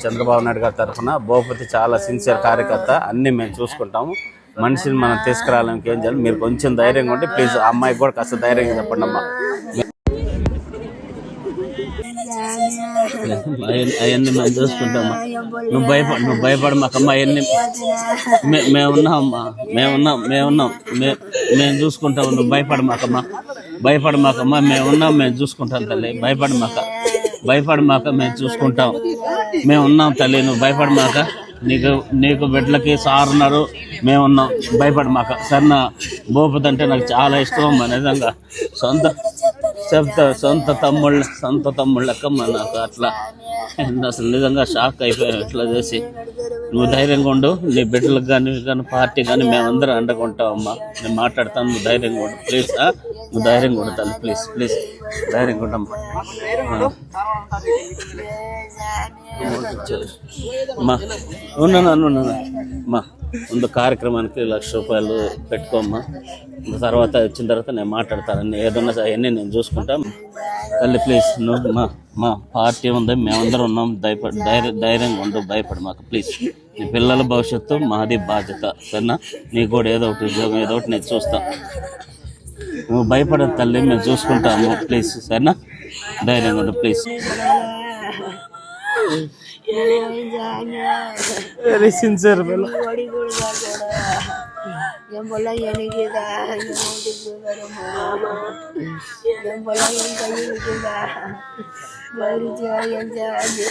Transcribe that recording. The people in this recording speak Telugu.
చంద్రబాబు నాయుడు గారి తరఫున భూపతి చాలా సిన్సియర్ కార్యకర్త, అన్నీ మేము చూసుకుంటాము. మనిషిని మనం తీసుకురావడానికి ఏం చేయాలి, మీరు కొంచెం ధైర్యంగా ఉండి ప్లీజ్ ఆ అమ్మాయికి కూడా కాస్త ధైర్యంగా చెప్పండి అమ్మా. అవన్నీ మేము చూసుకుంటామమ్మా, నువ్వు భయపడమాకమ్మా. అవన్నీ మేమున్నామమ్మా, మేము చూసుకుంటాము. నువ్వు భయపడమాకమ్మా, మేము చూసుకుంటాం తల్లి. భయపడమాక మేము చూసుకుంటాం. మేము ఉన్నాం తల్లి, నువ్వు భయపడమాక. నీకు బిడ్డలకి సార్ ఉన్నారు, మేమున్నాం. భయపడమాక సరేనా. భూపతి అంటే నాకు చాలా ఇష్టం అమ్మా, నిజంగా. సొంత తమ్ముళ్ళకమ్మా నాకు. అట్లా అసలు నిజంగా షాక్ అయిపోయాను ఇట్లా చేసి. నువ్వు ధైర్యంగా ఉండు, నీ బిడ్డలకు కానీ పార్టీ కానీ మేమందరం అండకుంటామమ్మా. నేను మాట్లాడతాను, నువ్వు ధైర్యంగా ఉండు ప్లీజ్. నువ్వు ధైర్యంగా ఉండు తల్లి, ప్లీజ్ ధైర్యంగా ఉండమ్మా. ఉన్నానమ్మా. ముందు కార్యక్రమానికి 1,00,000 రూపాయలు పెట్టుకోమ్మా. తర్వాత వచ్చిన తర్వాత నేను మాట్లాడతాను. ఏదన్నా అవన్నీ నేను చూసుకుంటాను తల్లి. ప్లీజ్ నువ్వు మా పార్టీ ఉంది, మేమందరం ఉన్నాం. ధైర్యంగా ఉండు, భయపడి మాకు ప్లీజ్. నీ పిల్లల భవిష్యత్తు మాది బాధ్యత సరేనా. నీకు కూడా ఏదో ఒకటి ఉద్యోగం ఏదో ఒకటి నేను చూస్తాను. నువ్వు భయపడదు తల్లి, మేము చూసుకుంటాము ప్లీజ్ సరేనా. ధైర్యంగా ఉండు please. Very sincere yang bola yang ini kita yang bola yang kayu kita baru yang jadi